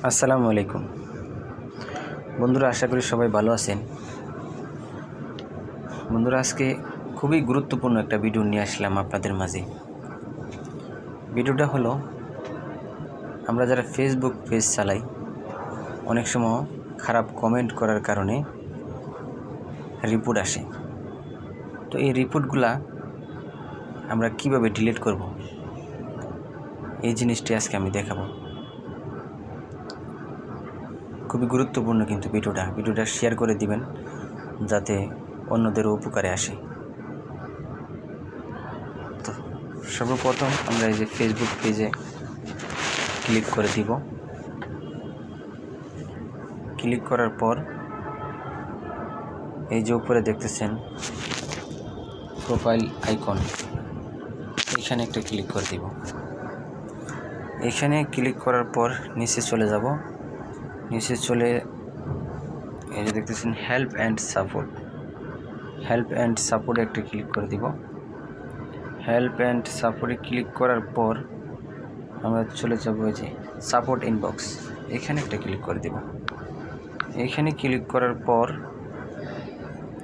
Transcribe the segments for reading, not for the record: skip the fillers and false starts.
আসসালামু আলাইকুম বন্ধুরা, আশা করি সবাই ভালো আছেন। বন্ধুরা, আজকে খুবই গুরুত্বপূর্ণ একটা ভিডিও নিয়ে আসলাম আপনাদের মাঝে। ভিডিওটা হলো, আমরা যারা ফেসবুক পেজ চালাই, অনেক সময় খারাপ কমেন্ট করার কারণে রিপোর্ট আসে। তো এই রিপোর্টগুলা আমরা কিভাবে ডিলিট করব, এই জিনিসটি আজকে আমি দেখাবো। খুবই গুরুত্বপূর্ণ কিন্তু ভিডিওটা শেয়ার করে দিবেন, যাতে অন্যদেরও উপকারে আসে। তো সর্বপ্রথম আমরা এই যে ফেসবুক পেজে ক্লিক করে দিব। ক্লিক করার পর এই যে উপরে দেখতেছেন প্রোফাইল আইকন, এখানে একটা ক্লিক করে দিব। এখানে ক্লিক করার পর নিচে চলে যাব। নিচে চলে এই যে দেখতেছেন হেল্প অ্যান্ড সাপোর্টে একটা ক্লিক করে দিব। হেল্প অ্যান্ড সাপোর্টে ক্লিক করার পর আমরা চলে যাব এই যে সাপোর্ট ইনবক্স, এখানে একটা ক্লিক করে দিব। এখানে ক্লিক করার পর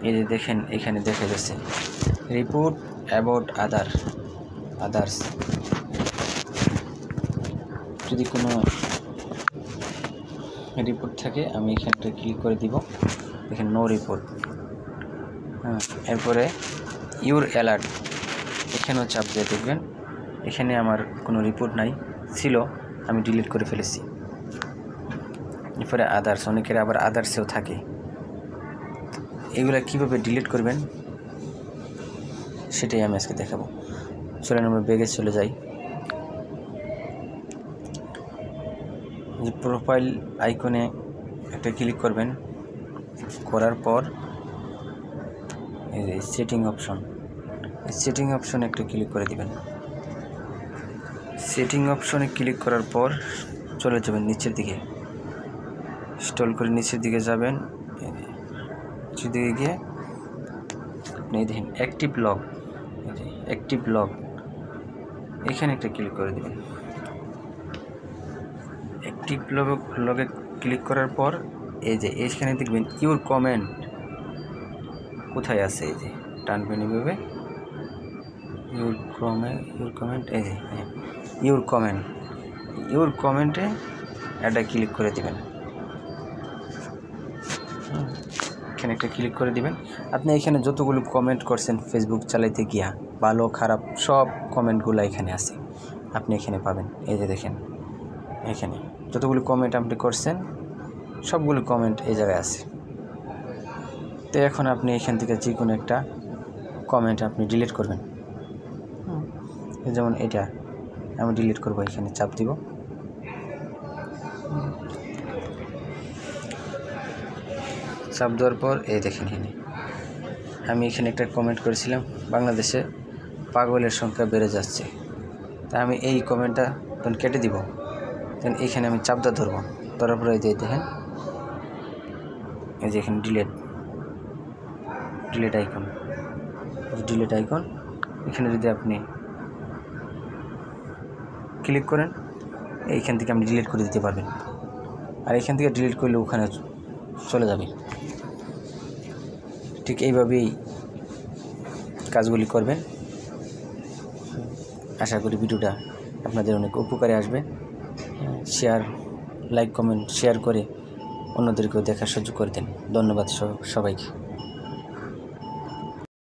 এই যে দেখেন, এখানে দেখা যাচ্ছে রিপোর্ট অ্যাবাউট আদার্স। যদি কোনো রিপোর্ট থাকে আমি এখানটা ক্লিক করে দিব। দেখেন নো রিপোর্ট। এরপরে ইউর অ্যালার্ট, এখানেও চাপ দিয়ে দেখবেন। এখানে আমার কোনো রিপোর্ট নাই, ছিল, আমি ডিলিট করে ফেলেছি। এরপরে আদার্স, অনেকের আবার আদার্সেও থাকে। এগুলা কীভাবে ডিলিট করবেন সেটাই আমি আজকে দেখাবো। চলেন আমরা ব্যাগে চলে যাই। যে প্রোফাইল আইকনে একটা ক্লিক করবেন, করার পর এই যে সেটিং অপশনে একটা ক্লিক করে দিবেন। সেটিং অপশনে ক্লিক করার পর চলে যাবেন নিচের দিকে, স্ক্রল করে নিচের দিকে যাবেন। নিচের দিকে গিয়ে আপনি দেখেন অ্যাক্টিভ লগ, এখানে একটা ক্লিক করে দেবেন। অ্যাক্টিভ লগে ক্লিক করার পর এই যে এইখানে দেখবেন ইউর কমেন্ট কোথায় আছে, এই যে টানবেন এইভাবে, ইউর কমেন্ট, এই যে ইউর কমেন্টে একটা ক্লিক করে দিবেন। এখানে একটা ক্লিক করে দিবেন। আপনি এখানে যতগুলো কমেন্ট করছেন ফেসবুক চালাইতে গিয়া, ভালো খারাপ সব কমেন্টগুলো এখানে আছে, আপনি এখানে পাবেন। এই যে দেখেন, এখানে যতগুলো কমেন্ট আপনি করছেন সবগুলো কমেন্ট এই জায়গায় আছে। তো এখন আপনি এখান থেকে যে কোনো একটা কমেন্ট আপনি ডিলিট করবেন। যেমন এটা আমি ডিলিট করব, এখানে চাপ দিব। চাপ দেওয়ার পর এই দেখেন, আমি এখানে একটা কমেন্ট করেছিলাম, বাংলাদেশে পাগলের সংখ্যা বেড়ে যাচ্ছে। তা আমি এই কমেন্টটা তখন কেটে দিব। তখন এখানে আমি চাপটা ধরবো, ধরার পরে এই যে দেখেন, এই যে এখানে ডিলিট আইকন, এখানে যদি আপনি ক্লিক করেন, এইখান থেকে আপনি ডিলিট করে দিতে পারবেন। আর এখান থেকে ডিলিট করলে ওখানে চলে যাবে। ঠিক এইভাবেই কাজগুলি করবেন। আশা করি ভিডিওটা আপনাদের অনেক উপকারে আসবে। লাইক কমেন্ট শেয়ার করে অন্যদেরকেও দেখার সুযোগ করে দেন। ধন্যবাদ সবাইকে।